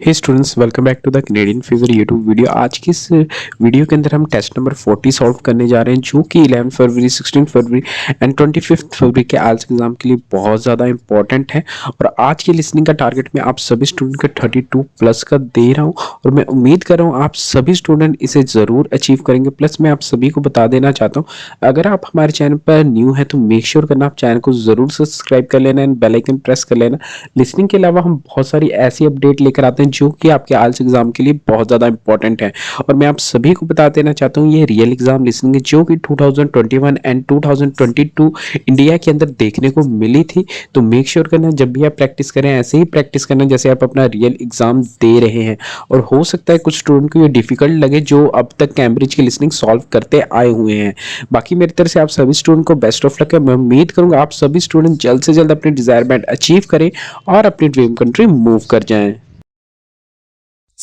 Hey students, welcome back to the Canadian fever YouTube video. आज की इस video के अंदर हम टेस्ट नंबर 40 सॉल्व करने जा रहे हैं, जो कि 11 फरवरी, 16 फरवरी एंड 25 फरवरी के आइल्स एग्जाम के लिए बहुत ज़्यादा इंपॉर्टेंट है। और आज की लिसनिंग का टारगेट मैं आप सभी स्टूडेंट का 32 प्लस का दे रहा हूँ और मैं उम्मीद कर रहा हूँ आप सभी स्टूडेंट इसे ज़रूर अचीव करेंगे। प्लस मैं आप सभी को बता देना चाहता हूँ, अगर आप हमारे चैनल पर न्यू है तो मेक श्योर करना आप चैनल को ज़रूर सब्सक्राइब कर लेना एंड बेल आइकन प्रेस कर लेना। लिसनिंग के अलावा हम बहुत सारी ऐसी अपडेट लेकर आते हैं जो कि आपके आइल्स एग्जाम के लिए बहुत ज़्यादा इंपॉर्टेंट है। और मैं आप सभी को बता देना चाहता हूँ, ये रियल एग्जाम लिसनिंग है जो कि 2021 एंड 2022 इंडिया के अंदर देखने को मिली थी। तो मेक श्योर करना जब भी आप प्रैक्टिस करें ऐसे ही प्रैक्टिस करना जैसे आप अपना रियल एग्जाम दे रहे हैं। और हो सकता है कुछ स्टूडेंट को ये डिफिकल्ट लगे जो अब तक कैम्ब्रिज की लिसनिंग सॉल्व करते आए हुए हैं। बाकी मेरी तरफ से आप सभी स्टूडेंट को बेस्ट ऑफ लक है। मैं उम्मीद करूंगा आप सभी स्टूडेंट जल्द से जल्द अपनी डिजायर बैंड अचीव करें और अपनी ड्रीम कंट्री मूव कर जाएं।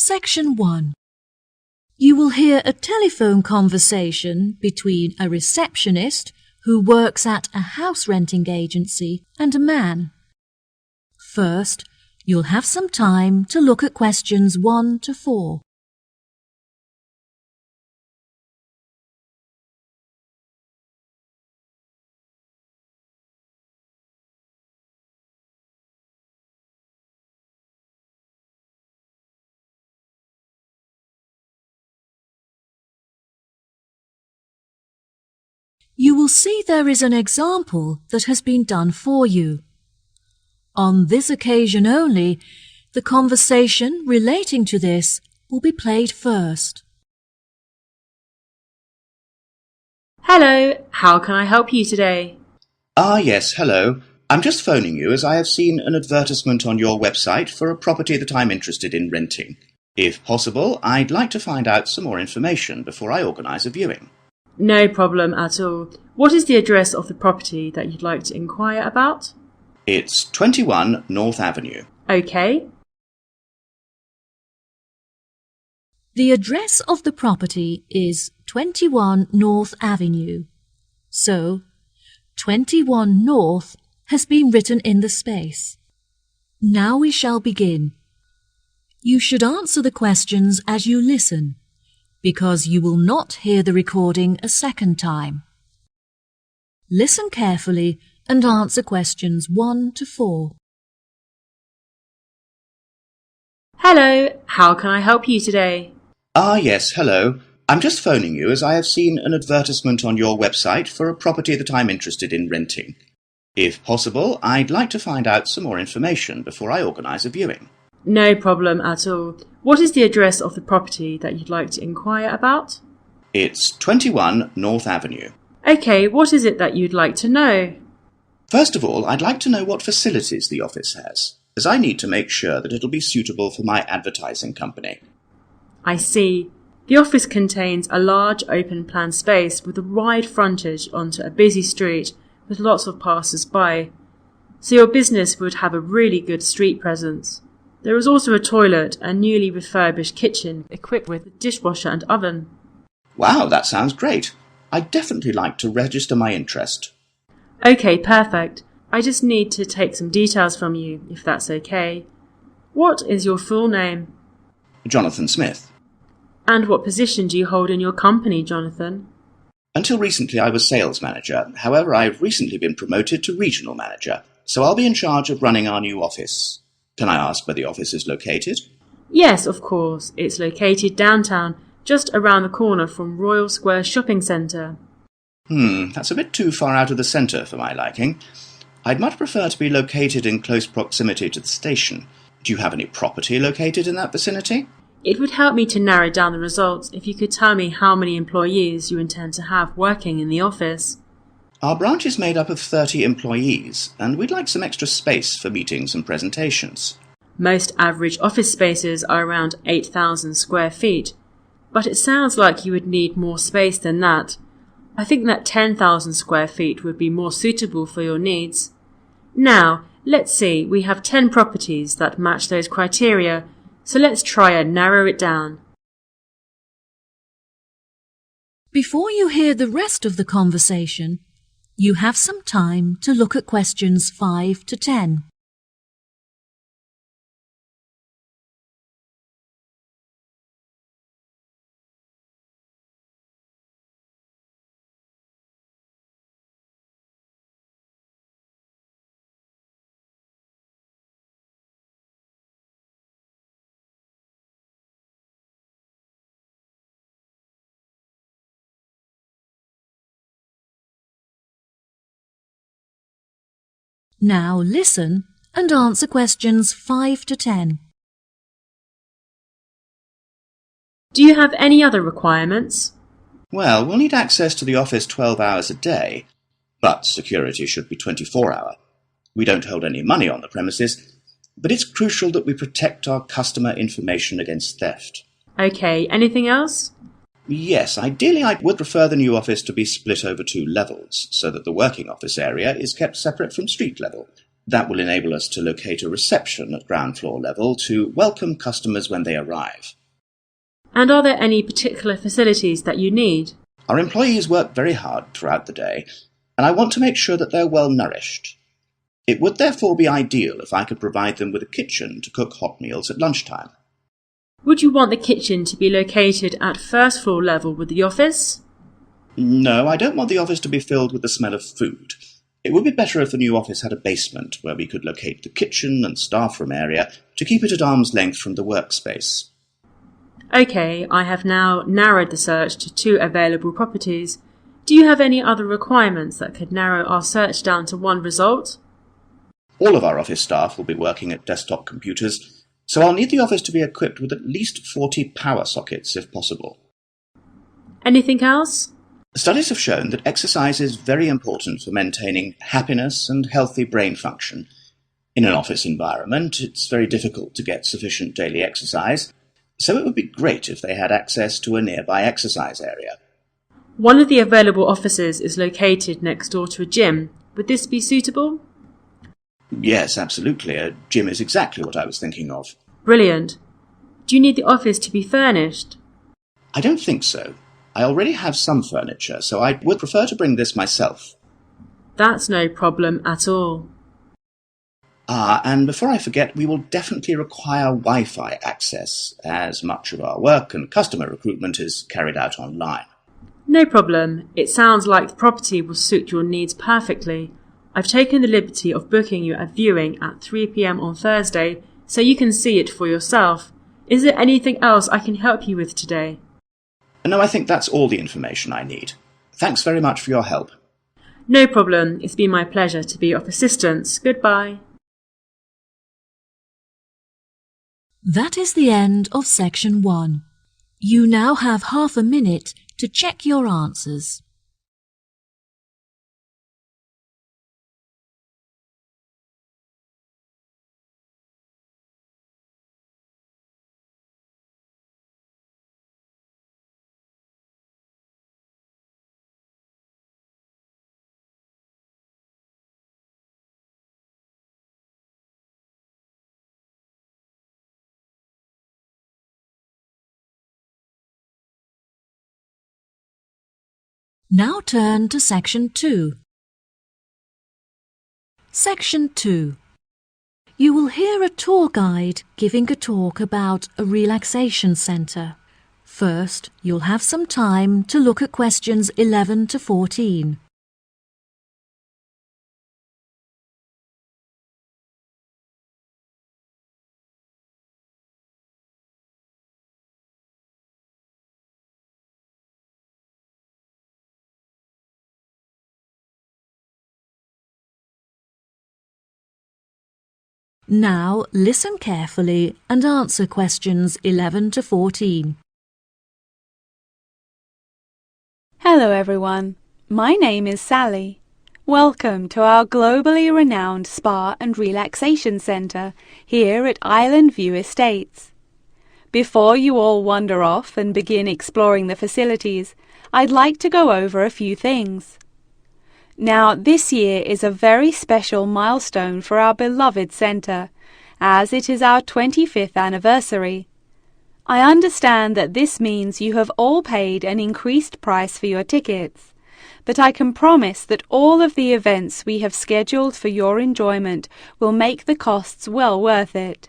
Section 1. You will hear a telephone conversation between a receptionist who works at a house renting agency and a man. First, you'll have some time to look at questions 1 to 4. You will see there is an example that has been done for you. On this occasion only, the conversation relating to this will be played first. Hello, how can I help you today? Yes, hello. I'm just phoning you as I have seen an advertisement on your website for a property that I'm interested in renting. If possible, I'd like to find out some more information before I organise a viewing. No problem at all. What is the address of the property that you'd like to inquire about? It's 21 North Avenue. Okay. The address of the property is 21 North Avenue. So, 21 North has been written in the space. Now we shall begin. You should answer the questions as you listen, because you will not hear the recording a second time. Listen carefully and answer questions 1 to 4. Hello, how can I help you today? Yes, hello. I'm just phoning you as I have seen an advertisement on your website for a property that I'm interested in renting. If possible, I'd like to find out some more information before I organise a viewing. No problem at all. What is the address of the property that you'd like to inquire about? It's 21 North Avenue. Okay, what is it that you'd like to know? First of all, I'd like to know what facilities the office has, as I need to make sure that it'll be suitable for my advertising company. I see. The office contains a large open-plan space with a wide frontage onto a busy street with lots of passers-by, so your business would have a really good street presence. There is also a toilet and newly refurbished kitchen equipped with a dishwasher and oven. Wow, that sounds great. I'd definitely like to register my interest. Okay, perfect. I just need to take some details from you, if that's okay. What is your full name? Jonathan Smith. And what position do you hold in your company, Jonathan? Until recently I was sales manager. However, I've recently been promoted to regional manager, so I'll be in charge of running our new office. Can I ask where the office is located? Yes, of course. It's located downtown, just around the corner from Royal Square Shopping Centre. That's a bit too far out of the centre for my liking. I'd much prefer to be located in close proximity to the station. Do you have any property located in that vicinity? It would help me to narrow down the results if you could tell me how many employees you intend to have working in the office. Our branch is made up of 30 employees, and we'd like some extra space for meetings and presentations. Most average office spaces are around 8,000 square feet, but it sounds like you would need more space than that. I think that 10,000 square feet would be more suitable for your needs. Now, let's see, we have 10 properties that match those criteria, so let's try and narrow it down. Before you hear the rest of the conversation, you have some time to look at questions 5 to 10. Now listen and answer questions 5 to 10. Do you have any other requirements? Well, we'll need access to the office 12 hours a day, but security should be 24-hour. We don't hold any money on the premises, but it's crucial that we protect our customer information against theft. Okay, anything else? Yes, ideally I would prefer the new office to be split over 2 levels, so that the working office area is kept separate from street level. That will enable us to locate a reception at ground floor level to welcome customers when they arrive. And are there any particular facilities that you need? Our employees work very hard throughout the day, and I want to make sure that they're well nourished. It would therefore be ideal if I could provide them with a kitchen to cook hot meals at lunchtime. Would you want the kitchen to be located at first floor level with the office? No, I don't want the office to be filled with the smell of food. It would be better if the new office had a basement where we could locate the kitchen and staff room area to keep it at arm's length from the workspace. Okay, I have now narrowed the search to 2 available properties. Do you have any other requirements that could narrow our search down to 1 result? All of our office staff will be working at desktop computers, so I'll need the office to be equipped with at least 40 power sockets if possible. Anything else? Studies have shown that exercise is very important for maintaining happiness and healthy brain function. In an office environment, it's very difficult to get sufficient daily exercise, so it would be great if they had access to a nearby exercise area. One of the available offices is located next door to a gym. Would this be suitable? Yes, absolutely. A gym is exactly what I was thinking of. Brilliant. Do you need the office to be furnished? I don't think so. I already have some furniture, so I would prefer to bring this myself. That's no problem at all. And before I forget, we will definitely require Wi-Fi access, as much of our work and customer recruitment is carried out online. No problem. It sounds like the property will suit your needs perfectly. I've taken the liberty of booking you a viewing at 3 p.m. on Thursday, so you can see it for yourself. Is there anything else I can help you with today? No, I think that's all the information I need. Thanks very much for your help. No problem. It's been my pleasure to be of assistance. Goodbye. That is the end of section 1. You now have half a minute to check your answers. Now turn to section 2. Section 2. You will hear a tour guide giving a talk about a relaxation centre. First, you'll have some time to look at questions 11 to 14. Now listen carefully and answer questions 11 to 14. Hello everyone, my name is Sally. Welcome to our globally renowned spa and relaxation centre here at Island View Estates. Before you all wander off and begin exploring the facilities, I'd like to go over a few things. Now, this year is a very special milestone for our beloved centre, as it is our 25th anniversary. I understand that this means you have all paid an increased price for your tickets, but I can promise that all of the events we have scheduled for your enjoyment will make the costs well worth it.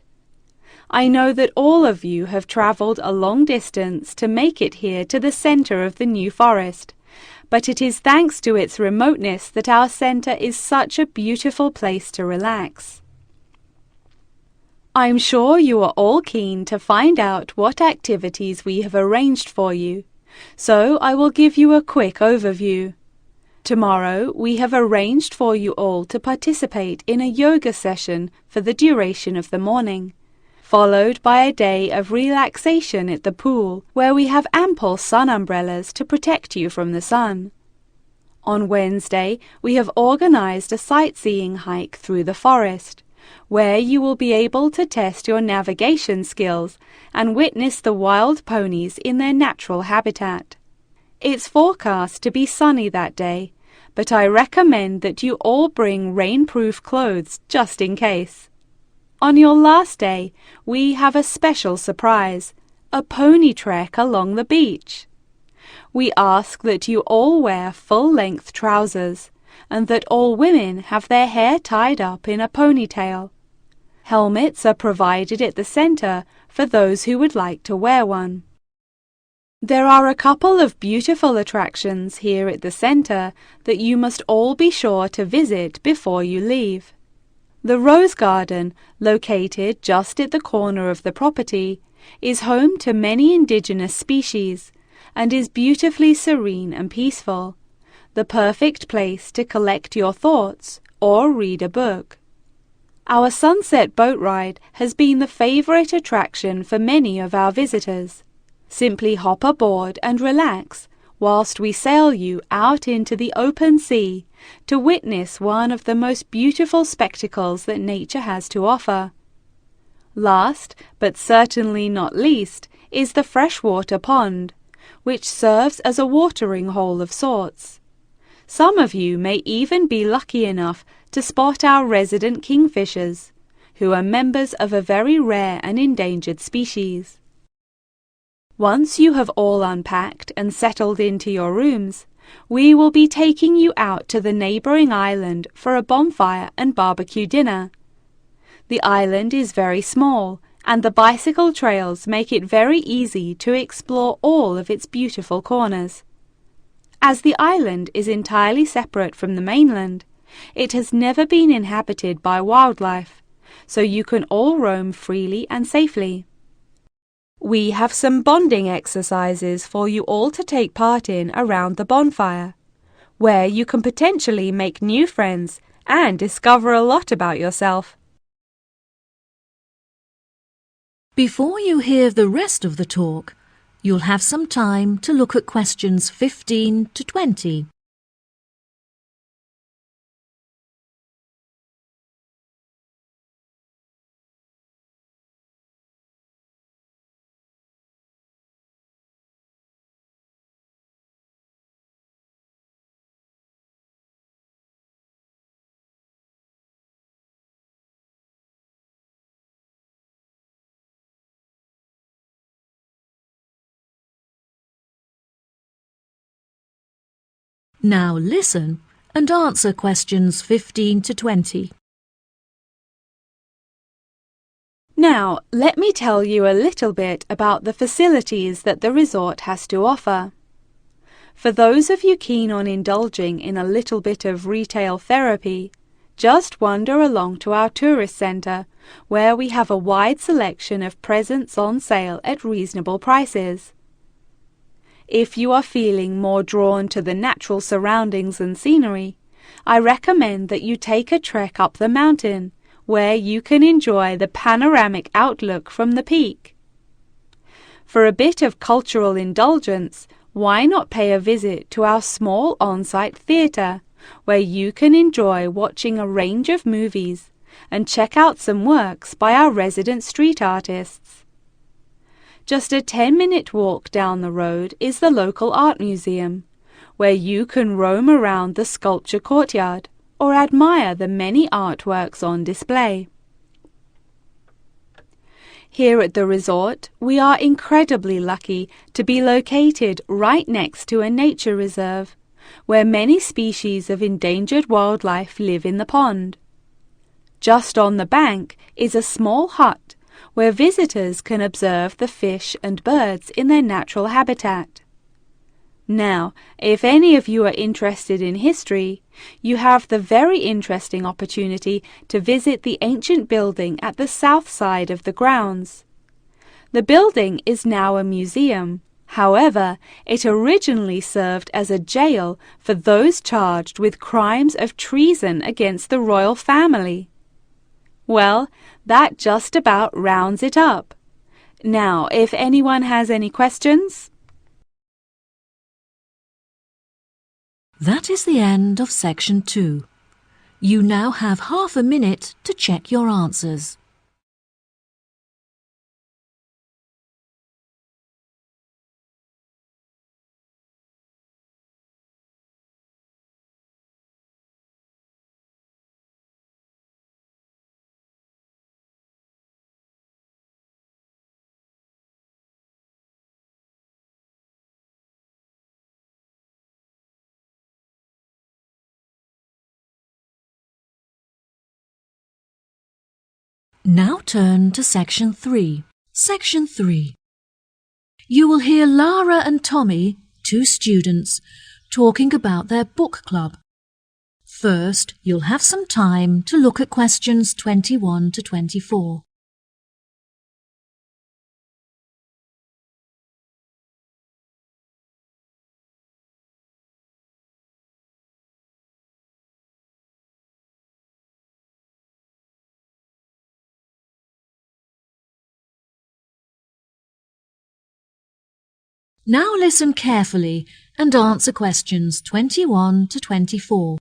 I know that all of you have travelled a long distance to make it here to the centre of the New Forest, but it is thanks to its remoteness that our centre is such a beautiful place to relax. I'm sure you are all keen to find out what activities we have arranged for you, so I will give you a quick overview. Tomorrow we have arranged for you all to participate in a yoga session for the duration of the morning, followed by a day of relaxation at the pool, where we have ample sun umbrellas to protect you from the sun. On Wednesday, we have organized a sightseeing hike through the forest, where you will be able to test your navigation skills and witness the wild ponies in their natural habitat. It's forecast to be sunny that day, but I recommend that you all bring rainproof clothes just in case. On your last day, we have a special surprise, a pony trek along the beach. We ask that you all wear full-length trousers and that all women have their hair tied up in a ponytail. Helmets are provided at the center for those who would like to wear one. There are a couple of beautiful attractions here at the center that you must all be sure to visit before you leave. The Rose Garden, located just at the corner of the property, is home to many indigenous species and is beautifully serene and peaceful, the perfect place to collect your thoughts or read a book. Our sunset boat ride has been the favorite attraction for many of our visitors. Simply hop aboard and relax whilst we sail you out into the open sea to witness one of the most beautiful spectacles that nature has to offer. Last, but certainly not least, is the freshwater pond, which serves as a watering hole of sorts. Some of you may even be lucky enough to spot our resident kingfishers, who are members of a very rare and endangered species. Once you have all unpacked and settled into your rooms, we will be taking you out to the neighboring island for a bonfire and barbecue dinner. The island is very small, and the bicycle trails make it very easy to explore all of its beautiful corners. As the island is entirely separate from the mainland, it has never been inhabited by wildlife, so you can all roam freely and safely. We have some bonding exercises for you all to take part in around the bonfire, where you can potentially make new friends and discover a lot about yourself. Before you hear the rest of the talk, you'll have some time to look at questions 15 to 20. Now listen and answer questions 15 to 20. Now, let me tell you a little bit about the facilities that the resort has to offer. For those of you keen on indulging in a little bit of retail therapy, just wander along to our tourist centre, where we have a wide selection of presents on sale at reasonable prices. If you are feeling more drawn to the natural surroundings and scenery, I recommend that you take a trek up the mountain, where you can enjoy the panoramic outlook from the peak. For a bit of cultural indulgence, why not pay a visit to our small on-site theatre, where you can enjoy watching a range of movies and check out some works by our resident street artists. Just a 10-minute walk down the road is the local art museum, where you can roam around the sculpture courtyard or admire the many artworks on display. Here at the resort, we are incredibly lucky to be located right next to a nature reserve, where many species of endangered wildlife live in the pond. Just on the bank is a small hut where visitors can observe the fish and birds in their natural habitat. Now, if any of you are interested in history, you have the very interesting opportunity to visit the ancient building at the south side of the grounds. The building is now a museum, However, it originally served as a jail for those charged with crimes of treason against the royal family. Well, that just about rounds it up. Now, if anyone has any questions? That is the end of section 2. You now have half a minute to check your answers. Now turn to section 3. Section 3. You will hear Lara and Tommy, 2 students, talking about their book club. First, you'll have some time to look at questions 21 to 24. Now listen carefully and answer questions 21 to 24.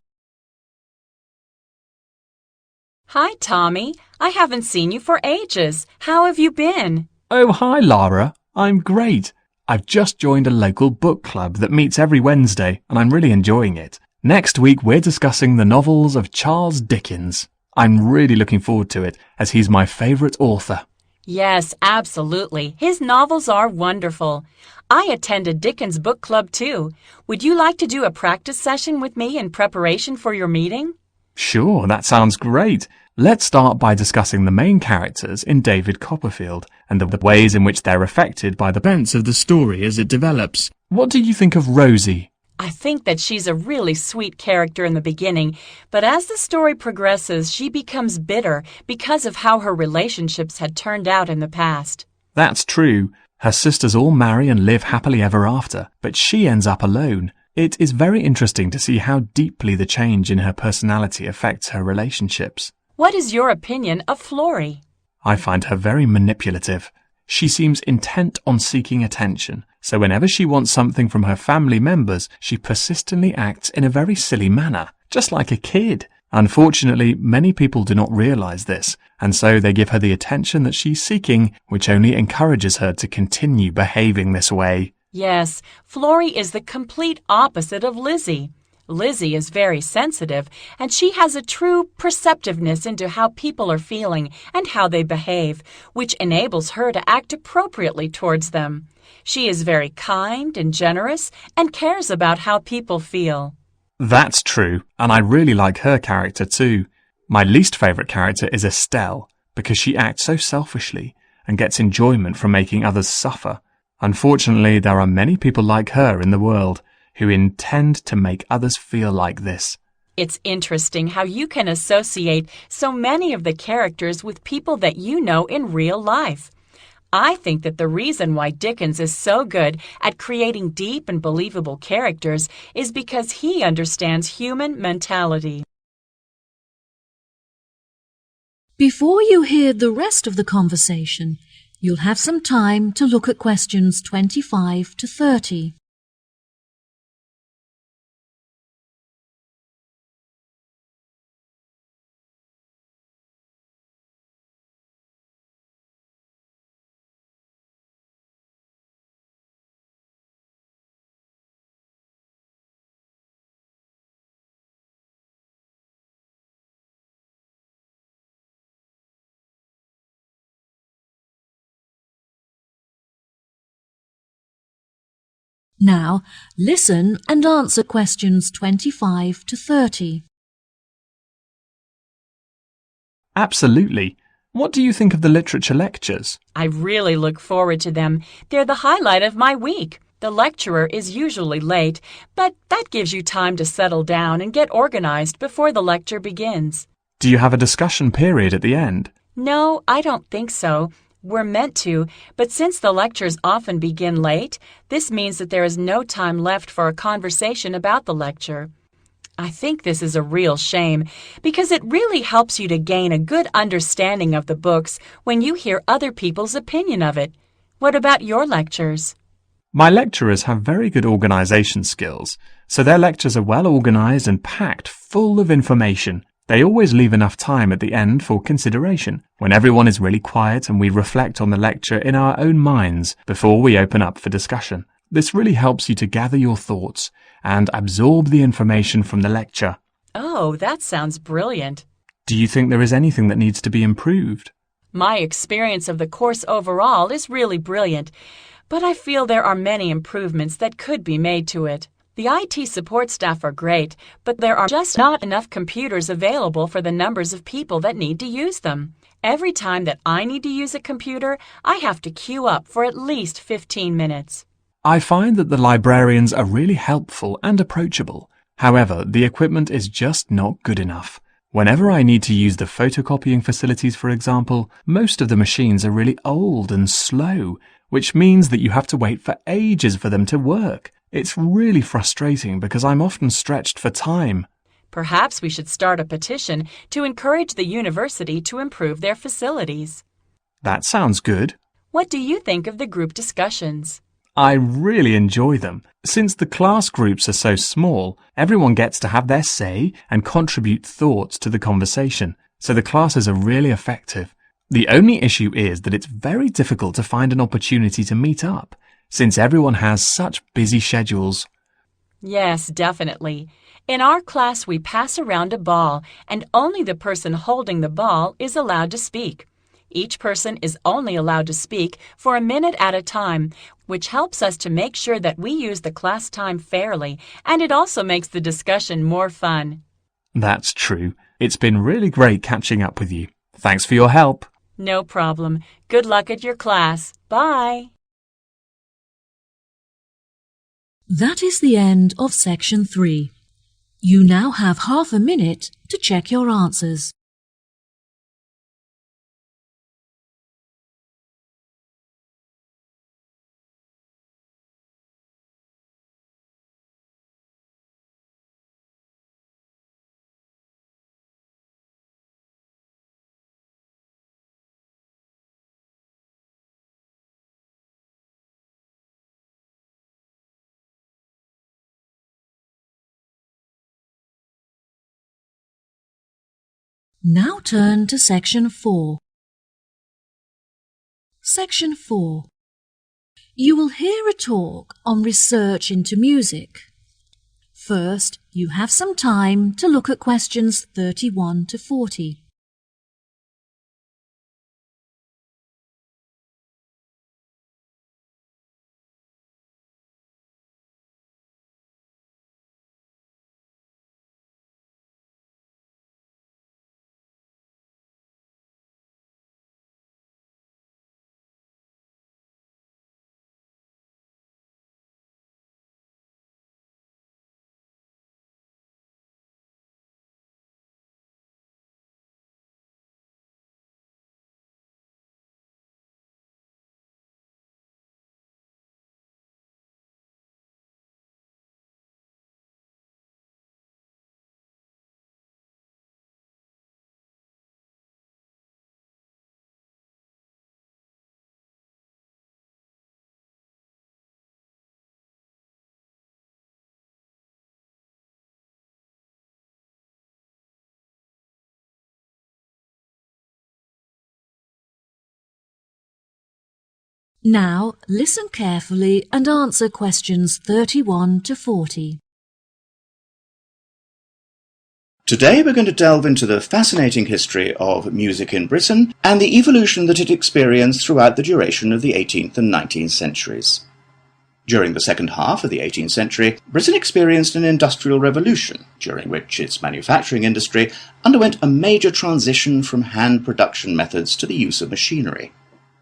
Hi, Tommy. I haven't seen you for ages. How have you been? Oh, hi, Lara. I'm great. I've just joined a local book club that meets every Wednesday, and I'm really enjoying it. Next week, we're discussing the novels of Charles Dickens. I'm really looking forward to it, as he's my favourite author. Yes, absolutely. His novels are wonderful. I attended Dickens Book Club too. Would you like to do a practice session with me in preparation for your meeting? Sure, that sounds great. Let's start by discussing the main characters in David Copperfield and the ways in which they're affected by the events of the story as it develops. What do you think of Rosie? I think that she's a really sweet character in the beginning, but as the story progresses, she becomes bitter because of how her relationships had turned out in the past. That's true. Her sisters all marry and live happily ever after, but she ends up alone. It is very interesting to see how deeply the change in her personality affects her relationships. What is your opinion of Florrie? I find her very manipulative. She seems intent on seeking attention, so whenever she wants something from her family members, she persistently acts in a very silly manner, just like a kid. Unfortunately, many people do not realize this, and so they give her the attention that she's seeking, which only encourages her to continue behaving this way. Yes, Florrie is the complete opposite of Lizzie. Lizzie is very sensitive, and she has a true perceptiveness into how people are feeling and how they behave, which enables her to act appropriately towards them. She is very kind and generous and cares about how people feel. That's true, and I really like her character too. My least favourite character is Estelle, because she acts so selfishly and gets enjoyment from making others suffer. Unfortunately, there are many people like her in the world who intend to make others feel like this. It's interesting how you can associate so many of the characters with people that you know in real life. I think that the reason why Dickens is so good at creating deep and believable characters is because he understands human mentality. Before you hear the rest of the conversation, you'll have some time to look at questions 25 to 30. Now, listen and answer questions 25 to 30. Absolutely. What do you think of the literature lectures? I really look forward to them. They're the highlight of my week. The lecturer is usually late, but that gives you time to settle down and get organized before the lecture begins. Do you have a discussion period at the end? No, I don't think so. We're meant to, but since the lectures often begin late, this means that there is no time left for a conversation about the lecture. I think this is a real shame, because it really helps you to gain a good understanding of the books when you hear other people's opinion of it. What about your lectures? My lecturers have very good organisation skills, so their lectures are well organised and packed full of information. They always leave enough time at the end for consideration, when everyone is really quiet and we reflect on the lecture in our own minds before we open up for discussion. This really helps you to gather your thoughts and absorb the information from the lecture. Oh, that sounds brilliant. Do you think there is anything that needs to be improved? My experience of the course overall is really brilliant, but I feel there are many improvements that could be made to it. The IT support staff are great, but there are just not enough computers available for the numbers of people that need to use them. Every time that I need to use a computer, I have to queue up for at least 15 minutes. I find that the librarians are really helpful and approachable. However, the equipment is just not good enough. Whenever I need to use the photocopying facilities, for example, most of the machines are really old and slow, which means that you have to wait for ages for them to work. It's really frustrating because I'm often stretched for time. Perhaps we should start a petition to encourage the university to improve their facilities. That sounds good. What do you think of the group discussions? I really enjoy them. Since the class groups are so small, everyone gets to have their say and contribute thoughts to the conversation, so the classes are really effective. The only issue is that it's very difficult to find an opportunity to meet up, since everyone has such busy schedules. Yes, definitely. In our class, we pass around a ball, and only the person holding the ball is allowed to speak. Each person is only allowed to speak for a minute at a time, which helps us to make sure that we use the class time fairly, and it also makes the discussion more fun. That's true. It's been really great catching up with you. Thanks for your help. No problem. Good luck at your class. Bye. That is the end of section 3. You now have half a minute to check your answers. Now turn to section 4. Section 4. You will hear a talk on research into music. First, you have some time to look at questions 31 to 40. Now listen carefully and answer questions 31 to 40. Today we're going to delve into the fascinating history of music in Britain and the evolution that it experienced throughout the duration of the 18th and 19th centuries. During the second half of the 18th century, Britain experienced an industrial revolution, during which its manufacturing industry underwent a major transition from hand production methods to the use of machinery.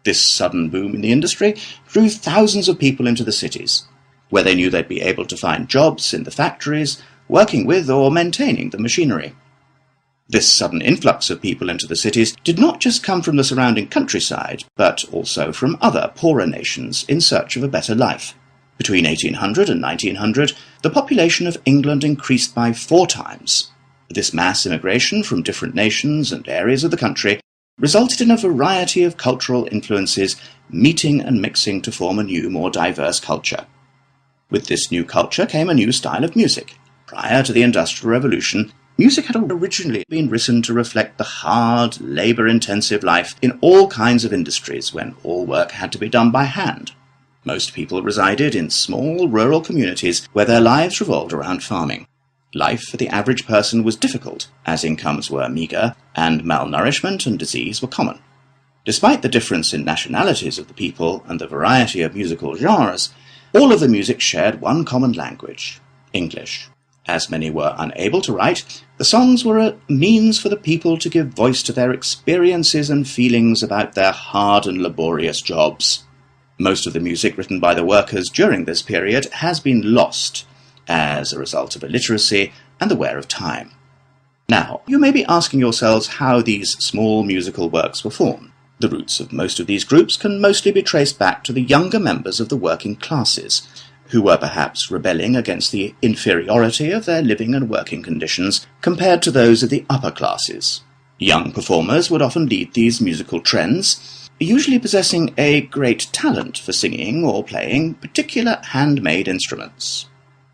This sudden boom in the industry drew thousands of people into the cities, where they knew they'd be able to find jobs in the factories, working with or maintaining the machinery. This sudden influx of people into the cities did not just come from the surrounding countryside, but also from other poorer nations in search of a better life. Between 1800 and 1900, the population of England increased by 4 times. This mass immigration from different nations and areas of the country resulted in a variety of cultural influences meeting and mixing to form a new, more diverse culture. With this new culture came a new style of music. Prior to the Industrial Revolution, music had originally been written to reflect the hard, labour-intensive life in all kinds of industries when all work had to be done by hand. Most people resided in small rural communities where their lives revolved around farming. Life for the average person was difficult, as incomes were meagre, and malnourishment and disease were common. Despite the difference in nationalities of the people and the variety of musical genres, all of the music shared one common language, English. As many were unable to write, the songs were a means for the people to give voice to their experiences and feelings about their hard and laborious jobs. Most of the music written by the workers during this period has been lost as a result of illiteracy and the wear of time. Now, you may be asking yourselves how these small musical works were formed. The roots of most of these groups can mostly be traced back to the younger members of the working classes, who were perhaps rebelling against the inferiority of their living and working conditions compared to those of the upper classes. Young performers would often lead these musical trends, usually possessing a great talent for singing or playing particular handmade instruments.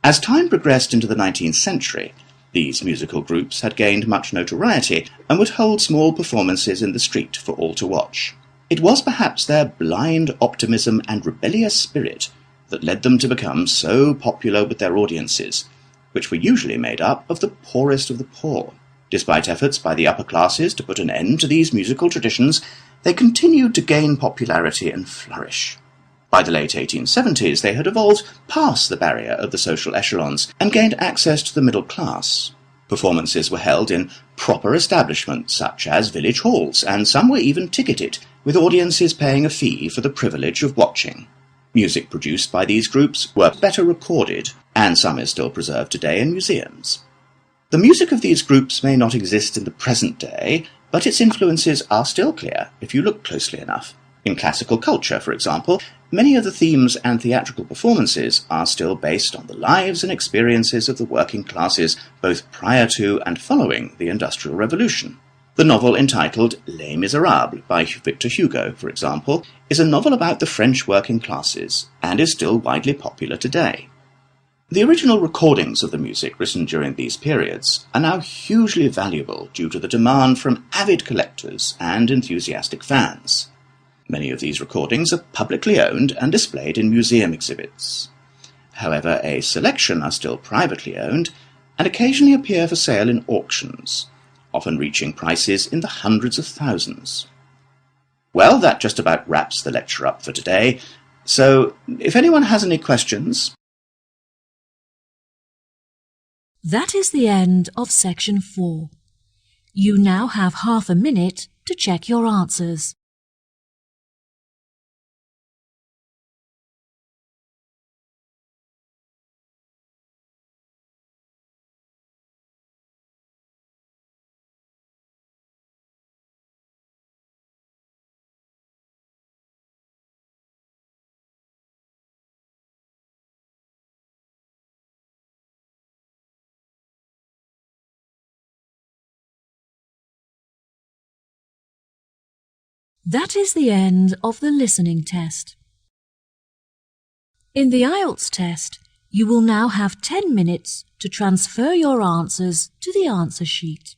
As time progressed into the 19th century, these musical groups had gained much notoriety and would hold small performances in the street for all to watch. It was perhaps their blind optimism and rebellious spirit that led them to become so popular with their audiences, which were usually made up of the poorest of the poor. Despite efforts by the upper classes to put an end to these musical traditions, they continued to gain popularity and flourish. By the late 1870s, they had evolved past the barrier of the social echelons and gained access to the middle class. Performances were held in proper establishments such as village halls, and some were even ticketed, with audiences paying a fee for the privilege of watching. Music produced by these groups were better recorded, and some is still preserved today in museums. The music of these groups may not exist in the present day, but its influences are still clear if you look closely enough. In classical culture, for example, many of the themes and theatrical performances are still based on the lives and experiences of the working classes both prior to and following the Industrial Revolution. The novel entitled Les Miserables by Victor Hugo, for example, is a novel about the French working classes and is still widely popular today. The original recordings of the music written during these periods are now hugely valuable due to the demand from avid collectors and enthusiastic fans. Many of these recordings are publicly owned and displayed in museum exhibits. However, a selection are still privately owned and occasionally appear for sale in auctions, often reaching prices in the hundreds of thousands. Well, that just about wraps the lecture up for today, so if anyone has any questions... That is the end of section 4. You now have half a minute to check your answers. That is the end of the listening test. In the IELTS test, you will now have 10 minutes to transfer your answers to the answer sheet.